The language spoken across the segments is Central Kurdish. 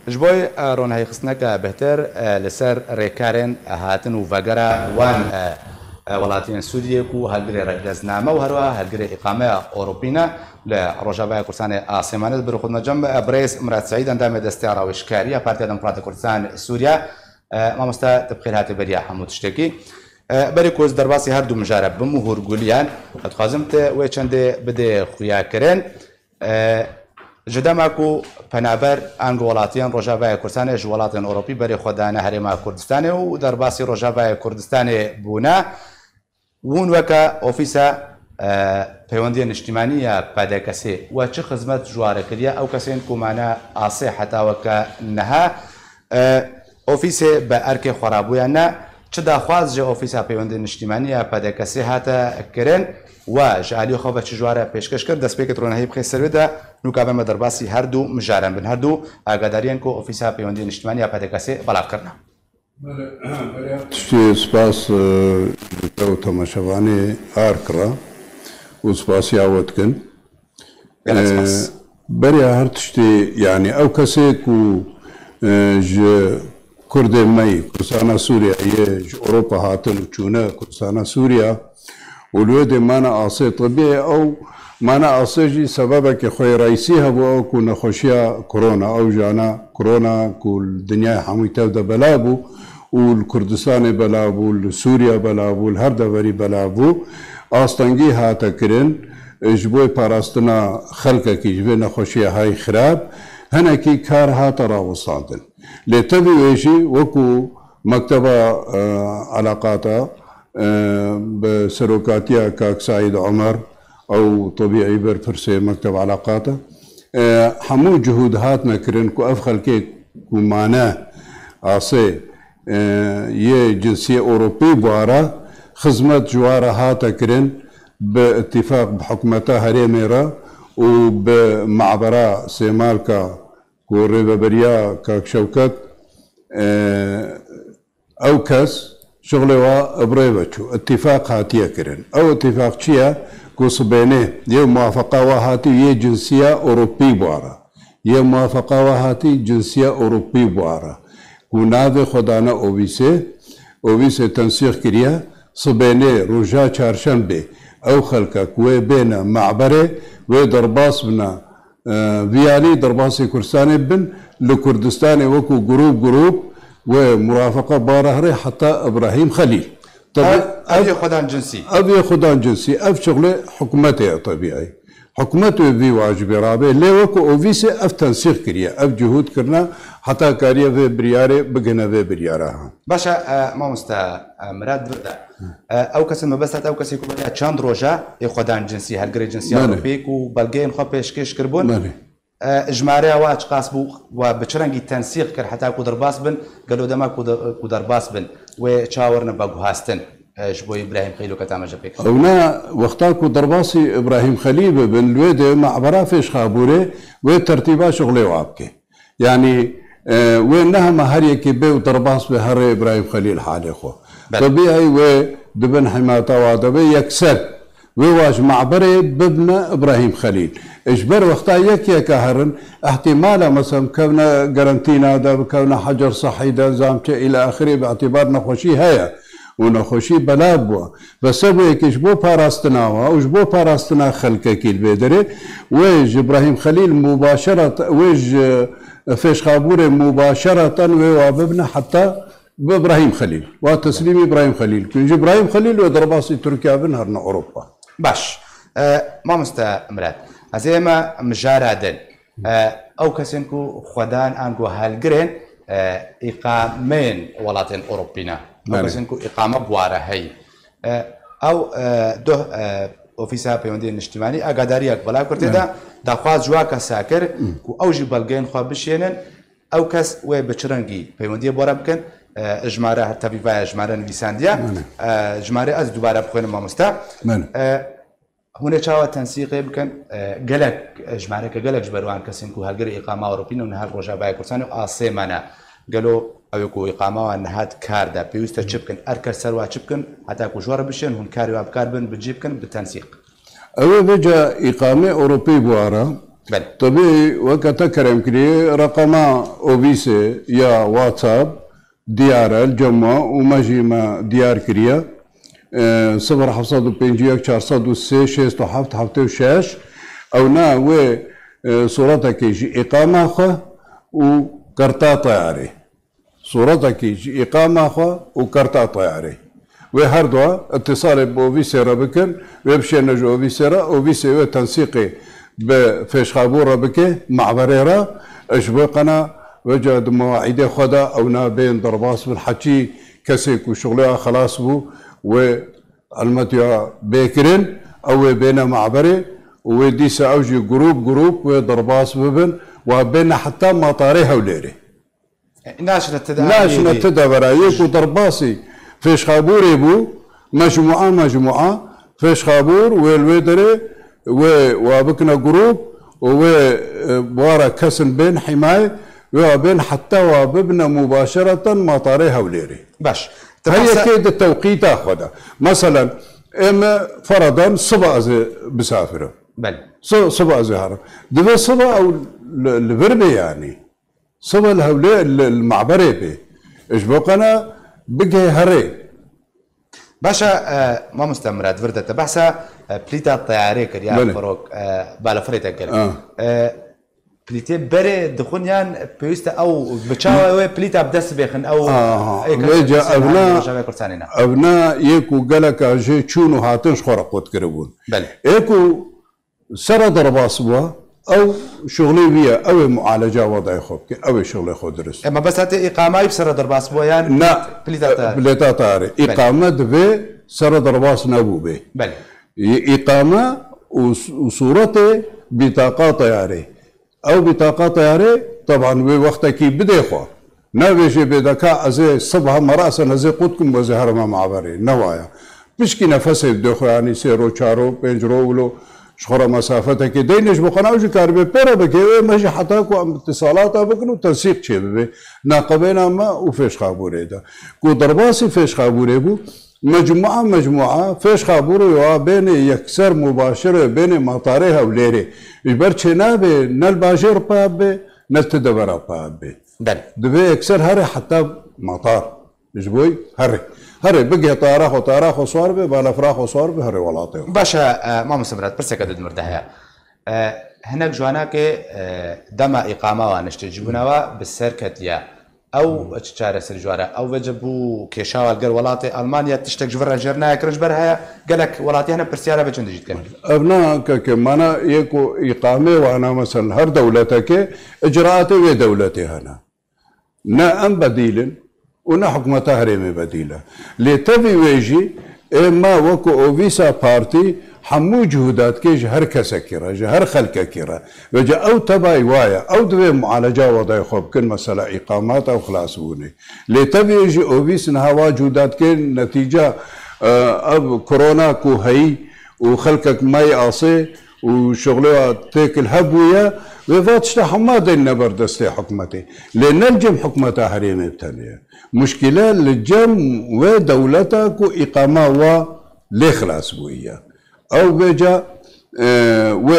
جبوي رون هاي خصناك بهتر لسر ريكارن هاتن وفقرا وان ولاتين سوريا كو هالجري رجزنامه وهروا هالجري إقامة أوروبينا لرجباء كردستان آسمانة برخدنا جنب بريس مراد سعيد عندما دستيارة وإشكالية بارتي ديمقراطية كردستان سوريا ما مستا تبخير هاتي بريا حمود تشتكي بري كوز درباسي هردو مجارب بمهور قوليان اتخازمت ويشند بدي خويا كرين جدا ماكو پنابر انگ ولاتیان روجاوای کردستان جوالاتین اوروپی بری خدانه هرما کردستان و درباسی روجاوای کردستان بونا ون وکا اوفیسا پیوندی اجتماعی پادکسی و چه خدمت جواره کلیه او کسین کومانا آسه حتی وکا نها اوفیس با ارک خرابویا نه چه داخواز جه اوفیسا پیوندی اجتماعی پادکسی هاتا کرن و جالی خواب چجواره پیشکش کرد دست پیک ترونه بخیر سرویده نوکابه مدرباسی هر دو مجارن بن هر دو آگاداریان کو اوفیسا پیوندی اجتماعی پادکسی بلاغ کرنا. تشتی سپاس تو تماشاوانی آرکرا و سپاسی آوت کن. برای هر تشتی یعنی او کسی کو ج کرد می کردستان سوریا یه اروپا هاتن چونه کردستان سوریا ولود مانا عاصي طبيعي او مانا عاصي سببك خوي رئيسيها بو كو نخوشيا كورونا او جانا كورونا كل الدنيا حمي تبدا بلابو والكردستان بلابو سوريا بلابو الهردا بري بلابو استنجي هاتا كرين جبوي باراستنا خلقك جبي نخوشيا هاي خراب هنا كي كار هاتا راوصادن لتبي ويشي وكو مكتبه علاقاته بسروكاتيا كاك سعيد عمر او طبيعي برفرسي مكتب علاقاته حمو جهود هاتنا كرن كو افخل كي كو معناه عصي يه جنسية اوروبي بوارا خدمت جوارا هاتا كرن باتفاق بحكمتها هريميرا وبمعبرا سيمالكا كو ريبابريا كاك شوكت او كاس شغله وا ابريبتشو اتفاق هاتيه كرن او اتفاق شيا كوسبينه يه موافقه وهاتي يه جنسيه اوروبي بوارا يه موافقه وهاتي جنسيه اوروبي بوارا وناده خدانا اوبيسه تنسيق كريا صبينه روجا چارشنبه او خلقه كوي بين معبره ودرباس بنا فيالي درباسي كردستاني بن لكردستاني وكو جروب ومرافقة بارهري حتى إبراهيم خليل. أبي خدان جنسي. أبي خدان جنسي. أف شغله حكومته طبيعي. حكومته في واجب رابع. ليه وكو أوفيسي أف تنسيق كريا. أف جهود كرنا حتى كاريا في بريارة بجنا في بريارها. باشا ما مستا مراد بردا. أو كسر مبسط أو كسر يكون چند روجا يخدان جنسي هالجري جنسي أوروبيك وبلغين خبيش كيش كربون. اجماعي واج قاسبو وبشرنجي تنسيق كر حتى كودر باس بن قالوا دما كودر باس بن وشاورنا باغو هاستن شبوي ابراهيم خليل وكتام جبيك هنا وقتا كودر باسي ابراهيم خليل بن الويد مع برافش خابوري وترتيبات شغله وابكي يعني وينها ما هريك بي ودرباس بهر ابراهيم خليل حالي خو طبيعي ودبن حماته ودبي يكسر وواج معبري بابن ابراهيم خليل اجبر وقتا يك هرن احتمال مثلا كونا جرانتينا دا كونا حجر صحي دا زامته الى اخره باعتبار نخوشي هيا ونخوشي بلابوا بس ابو يكشبو باراستنا وجبو باراستنا خلقك البدري ويج ابراهيم خليل مباشره ويج فيش خابور مباشره واببنا حتى بابراهيم خليل وتسليم ابراهيم خليل كنج ابراهيم خليل ودرباسي تركيا بنهرنا اوروبا باش ما مستا مراد ازيما مجارادن او كسنكو خدان انكو هالجرين اقامين ولاتن اوروبينا او كسنكو اقامه بواره هي او ده اوفيسا بيوندين اجتماعي اقداريك بلا كرتدا داخواز جواكا ساكر كو اوجي بلغين خو بشينن او كس و بچرنگي بيوندي بورا بكن اجماره حتى بيفا اجماره نويسانديا اجماره از دوباره بخوين ما مستا هنا شاوة تنسيق يمكن جلك إجماعي كجلك جبروان كسينكو هالجري إقامة أوروبية ونهار رجاء كردستان وآسيمنا قالوا أيكو إقامة ونهاد كاردا بيوستا تشبكن أركر سروا تشبكن حتى كوجوار بشين هون كاريو أبكاربن بتجيبكن بالتنسيق. أول بجا إقامة أوروبية بوارا بله طبيعي وقت كرم كري رقم اوبيسي يا واتساب ديار الجمع وماجي ما ديار كريا 0 403 6 او نا و صورتك يجي اقامه خو وكرتا طياري صورتك يجي اقامه خو وكرتا طياري وهردوا اتصال بوفيسي ربكن ويبشي نجو اوفيسيرا اوفيسي وتنسيقي بفيش خابور ربكي مع بريرا اشبقنا وجد مواعيد خدا او نا بين ضرباس بالحكي كسيك وشغلها خلاص بو والمتيا بيكرين او بين معبري وديس اوجي جروب وضرباس ببن وبين حتى مطاريها وليري ناشنا التدابر يكو ضرباسي فيش خابور يبو مجموعة فيش خابور والويدري وبكنا جروب وورا كسن بين حماية وبين حتى وببنا مباشرة مطاريها وليري باش هي كيد التوقيت اخذها مثلا اما فرضا صبا بسافر بل صبا زهر دبي صبا او البربي يعني صبا الهولي المعبري بي ايش بقنا بقي هري باشا ما مستمرات فردة بحثا بليتا الطياري كريا فروك بالا فريتا كريا بليتي بري دخونيان بيوستا او بتشاوي بليتا بدس بيخن او ويجا ابناء يكو قالك جي تشونو هاتنش خرقوت كربون بل يكو سر ضرباس بوا او شغلي بيا او معالجه وضعي خوك او شغلي خو درس اما بس هاتي اقامه بسر ضرباس بوا يعني لا بليتا طاري اقامه في سر ضرباس نابو بي بل اقامه وصورته بطاقه طياري او بطاقه طياري طبعا وقتك بدي خو نبيجي بدكا ازي صبح مراسا ازي قدكم وزهر ما معبري نوايا مش كي نفسي بدخو يعني سيرو شارو بنجرو ولو شخرا مسافتك دينش بقناوش كاربي بيرا بكي ماشي حتاكو اتصالات بكنو تنسيق شي بي ناقبينا ما وفيش خابوري دا كو ضرباسي فيش خابوري بو مجموعة فيش خابوري بين يكسر مباشرة بين مطاريها وليري يبرشي نابي نال باجير بابي نال تدبرا بابي دبي يكسر هري حتى مطار جبوي هري بقي طيراخ وصوار بي بالا فراخ وصوار بي هري ولاطي باشا ما مستمرات برسك دد مرتاحة هناك جواناك دما إقامة وانشتجبونا بالسركتيا او تشارة سرجوارة او وجبو كيشاوال قال ولاتي المانيا تشتك جبرا جرنا كرنج برها قالك ولاتي هنا برسيارة بجند جيت كان ابنا كمانا يكو اقامه وانا مثلا هر دولتك اجراءاتي ودولتي هنا نا ام بديل ونا حكومتها هريمي بديله لتبي ويجي اما وكو اوفيسا بارتي حمو جهودات كيج هر كسا كيرا هر خلقه كيرا وجا او تباي وايا او دوي معالجه وضعي خوب كن مسألة اقامات او خلاص بوني لتبي يجي اوفيس نهوا جهودات كين نتيجة اب كورونا كو هي وخلقك ماي آصي وشغلها تاكل هبوية وفاتشتا حماد النبر دستي حكمتي لان الجم حكمتها هريمي بتانية مشكلة للجم ودولتك واقامة ولي خلاص بوية او بيجا و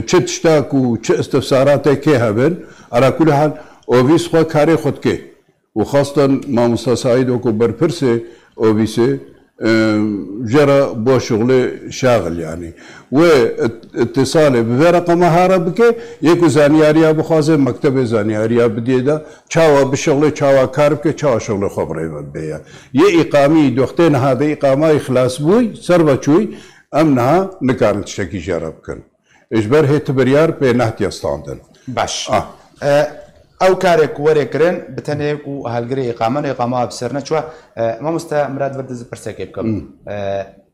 تشتاك و استفسارات كي هبن على كل حال اوفيس خو كاري خود كي وخاصة ما مستساعد وكو بربرسي اوفيسي جرى بو شغل شاغل يعني واتصالي بفرق مهارة بكي يكو زانياريا بخازي مكتب زانياريا بديدا تشاوا بالشغل تشاوا كاربكي تشاوا شغل خبري بيا يا اقامي دوختين هذا اقامة يخلاص بوي سربا شوي امنها نكارن تشتكي جرب كن اجبر هي تبريار بينهت يستاندن باش او كارك وريكرن بتنيك وهالقري اقامه بسرنا شو ما مراد ورد برسكي بكم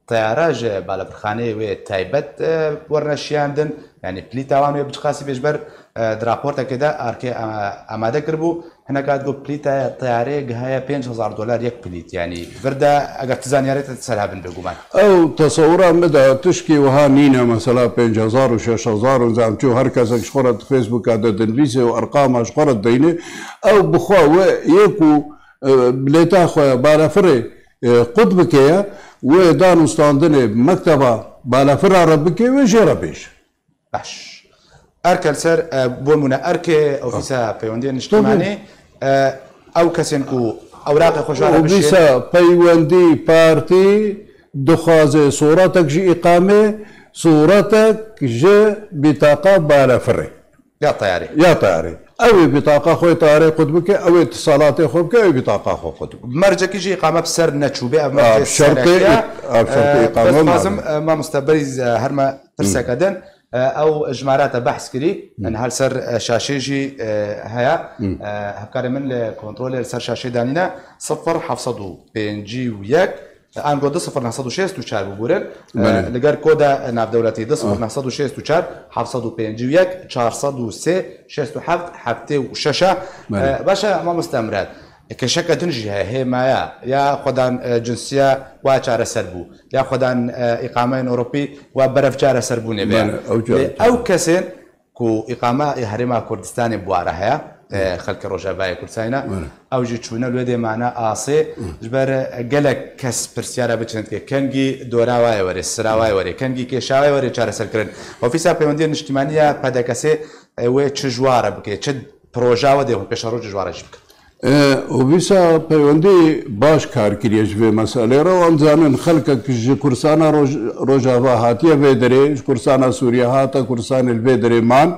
طياراج بالا برخاني وتايبت ورنشياندن يعني بليتاوان بتخاسي بيجبر درابورتا كده اركي اماده كربو هنا قاعد تقول بليتا طياري هي $5000 يك بليت يعني فردا اگر تزانياري تسالها بندقومان او تصورا مدى تشكي وها نينا مثلا 5000 و 6000 وزعم شو هركز شخرت فيسبوك هذا دنفيسي وارقام شخرت ديني او بخوا يكو بليتا خويا بالا فري قطبك يا ودانو ستاندني بمكتبه بالا فرا ربك ويجي ربيش باش اركل سر بولمونا اركي اوفيسا بيوندين اجتماعي او كسنكو اوراق خوشواره اوفيسا بيوندي بارتي دخوازه صورتك جي اقامه صورتك جي بطاقه بالافري يا طياري او بطاقه خوي طياري قطبك او اتصالات خوبك او بطاقه خو قطبك مرجك يجي اقامه بسر نتشوبه بشرطي اقامه لازم ما مستبرز هرما ترسكدن او اجمارات بحث كري ان هل سر شاشيجي هيا هكاري من الكنترول سر شاشي دانينا 0.5 ان قد 0.964 ببورن لقار كودا ناف دولتي 0.964 751 403 67 7 باشا ما مستمرات كشكل تنجي هي مايا يا خدان جنسية واشار سربو يا خدان إقامة أوروبي وبرف جار سربو نبيع أو كسين كو إقامة هرما كردستان بوارها خلق روجاباي كردستان أو جيتشونا الودي معنا آسي جبر جلك كس برسيارة بتشنت كنجي دوراواي وري سراواي وري كنجي كشاواي وري جار سركرن وفيسا بيوندين اجتماعية بدا كسي وتشجوارة بكي تشد بروجا ودي هم بيشارو جوارة جبك وبيسا بيوندي باش كار كريش في مسألة رو أنزان خلقك كرسانا روجافا هاتيا فيدري كرسانا سوريا هاتا كرسان الفيدري مان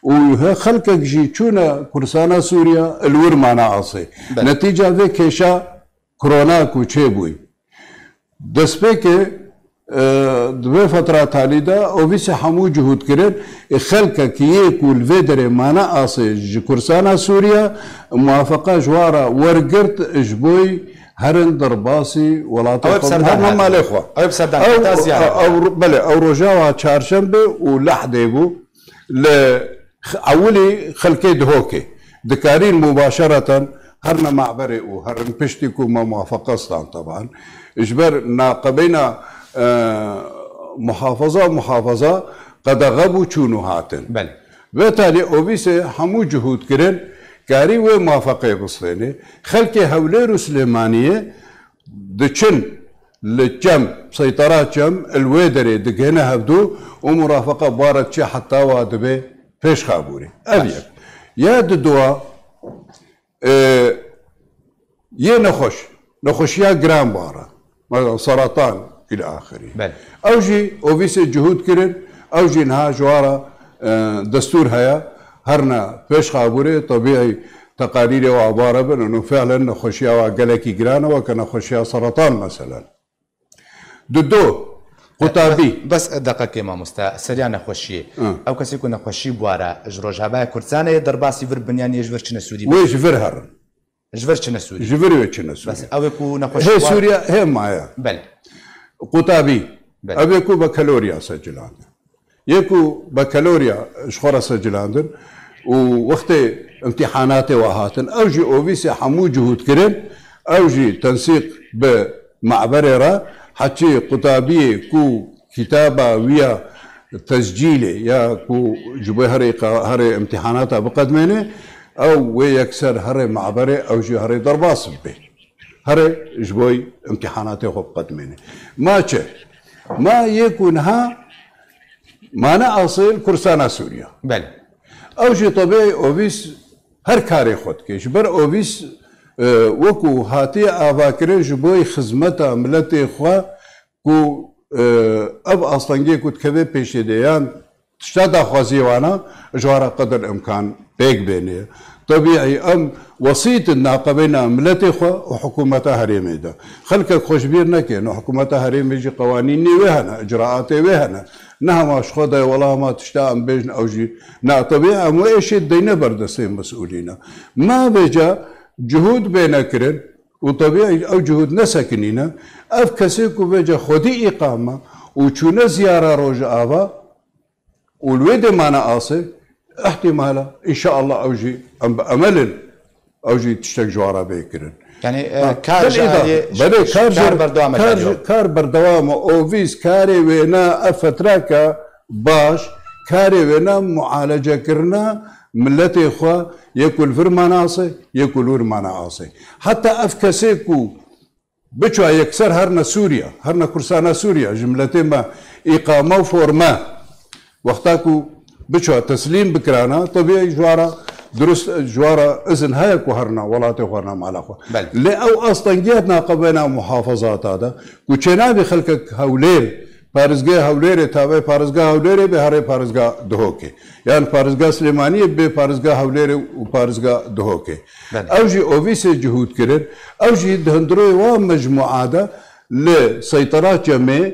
وها خلقك جي چونا كرسانا سوريا الور مانا عصي نتيجة في كيشا كورونا كوچه بوي دسبه دوی فترة تاليدا او بيس حمو جهود كرن خلقك يكو الفيدر مانا اصي كرسانا سوريا موافقة جوارا ورقرت اجبوي هرن درباسي ولاطة هرن ماليخوة او بسردان او رجاوها چارشنبه ولحديبو اولي خلقي دهوكي دكارين مباشرة هرن معبري وهرن بشتكو ما موافقة استان طبعا اجبر ناقبينا محافظة قد غبوا چونو هاتن بل بالتالي اوبيسي حمو جهود كرن كاري و موافقه بصيني خلقي هوليرو سليمانيه دچن لجم سيطرات جم الويدري دقهنا هبدو ومرافقه بارد شي حتى وادبي فيش خابوري ابيك يا ددوا يا نخش يا جرام بارا سرطان الى اخره بل اوجي اوفيسي جهود كرن اوجي نها جوارا دستور هيا هرنا فيش خابوري طبيعي تقارير وعباره انه فعلا نخشيا وقلكي جرانا وكان خشيا سرطان مثلا ددو قطابي بس دقيقه ما مستا سريع نخشي او كسي كنا نخشي بوارا جروجابا كردستان درباسي فر بنيان يجبر چنا سوري ويش فرهر جبر چنا سوري جبر چنا سوري بس او يكون نخشي هي سوريا هي معايا بل قطابي أبي يكو بكالوريا سجلان يكو بكالوريا شخورة سجلان ووقت امتحاناتي وهاتن أوجي أوفيسي حمو جهود كرن أوجي تنسيق بمعبرة حتى قطابي كو كتابة ويا تسجيلي يا كو جبه هري امتحاناتها بقدميني أو ويكسر هري معبرة أوجي هري درباس به هري جبوي امتحاناتي خب قدميني ما يكونها مانا اصيل كرسانا سوريا بل اوجي طبيعي اوفيس هر كاري خود كيش بر اوفيس وكو هاتي افاكري جبوي خدمتا ملتي خوا كو اب اصلا كنت كبي بيشيديان تشتادا خوازيوانا جوارا قدر الامكان بيك بيني طبيعي ام وسيط الناقبين ملتي خوا وحكومتها هريميدا خلك خوش بيرنا كانوا حكومتها هريميجي قوانين وهنا اجراءات وهنا نها مش خدا والله ما تشتاق بيجن اوجي نا طبيعي مو ايش الدين بردسين مسؤولين ما بيجا جهود بينا كرن وطبيعي او جهود نسكنينا اف كسيكو بيجا خدي اقامه وشونا زياره روج افا والويد معنا آسي احتمالا ان شاء الله اوجي امل اوجي تشتك جوارا بيكرن يعني كار بردوام اوفيس كاري وينا افتراكا باش كاري وينا معالجه كرنا ملتي اخوا ياكل فرمان آسي ياكل ورمان آسي حتى افكسيكو بچو يكسر هرنا سوريا هرنا كرسانا سوريا جملتي ما اقامه وفورما وقتاكو بچو تسلیم بکرانا طبیعی جوارا درست جوارا اذن هاي كوهرنا ولاتي كوهرنا مع الاخوه لا او اصلا جيتنا قبينا محافظات هذا كوچنا بخلقك هولير پارزگاه هولير تابع پارزگاه هولير بهاره پارزگاه دهوكي يعني پارزگاه سليمانيه به پارزگاه هولير و پارزگاه دهوكي اوجي اوفيس جهود كرر اوجي دهندروي ومجموعه لسيطرات جمع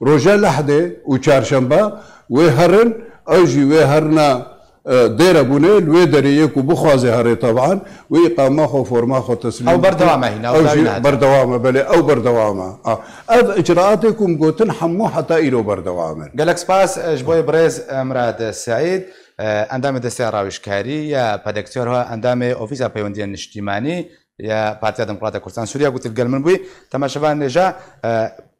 روجا لحده و چهارشنبه وهرن اوجي وهرنا دير بونه الويدري يكو بخوازي هاري طبعا وإقامة خو فورما خو تسليم أو بردوامة هنا أو بردوامة بلي أو بردوامة أذ إجراءاتكم قوتن حمو حتى إلو بردوامة قالك سباس جبوي بريز مراد سعيد اندام دستی راویشکاری یا پادکتور ها اندام اوفیس پیوندی اجتماعی یا پارتی دموکرات کردستان سوریا قلت القلمن بوي تماشوان نجا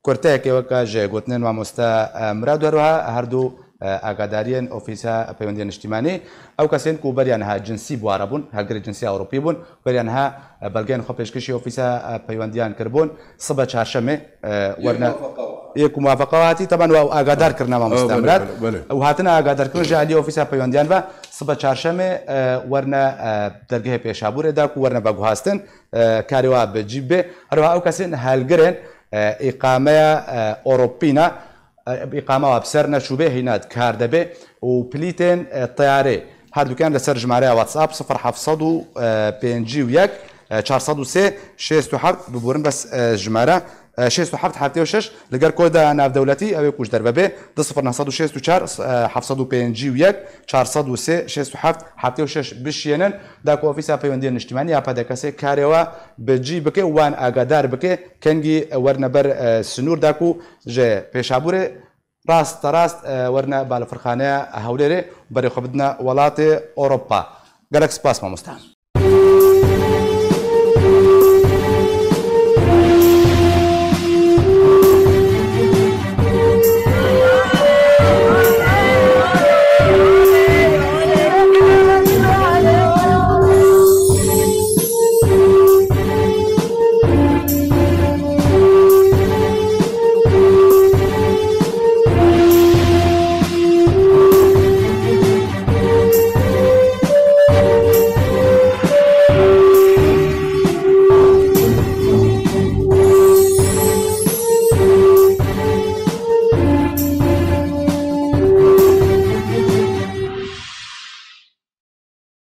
كورتاك وكا جي قوتنين ومستا مراد وروها هردو ئاگاداریان ئۆفیسا پەیوەندیان نیشتیمانی ئەو کەسێن و بەریانها جنسی بوارە بوون هەرگری جنسی ئەوروپی بوون بەریانها بەڵگەیان خۆ پێشکەشی ئۆفیسا پەیوەندیان کردبوون سبە چهارشەمێ وەرنە یەک موافقەتی تەبەن و ئاگادارکردنە مامۆستامرات ئەو هاتنە ئاگادارکردن ژالی ئۆفیسا پەیوەندیان بە سبە چهارشەمێ وەرنە دەرگەهەی پێشابوورێدا و وەرنە بە گوهاستن کاریوا بەجی بێ هەروەها ئەو کەسێن هەلگرن ئیقامەیە ئۆروپینە إقامة وابسر نشوبه هناد كاردبه وبليتين الطيارة هادو كان لسر جمعرية واتساب 0 403 6 ببورن بس جمعرة 6 حتى 6 لقر كودا ناف دولتي أو يكوش دربه 0 964 751 403 6 حتى 6 بشينن داكو أوفيسا بيوندين اجتماعي أبدا كاسي كاريوا بجي بكي وان أقدار بكي كنجي ورنبر سنور داكو جه بيشابوري راست ورنا بالفرخانة هوليري بري خبدنا ولاتي أوروبا جالكس باس ما مستعمل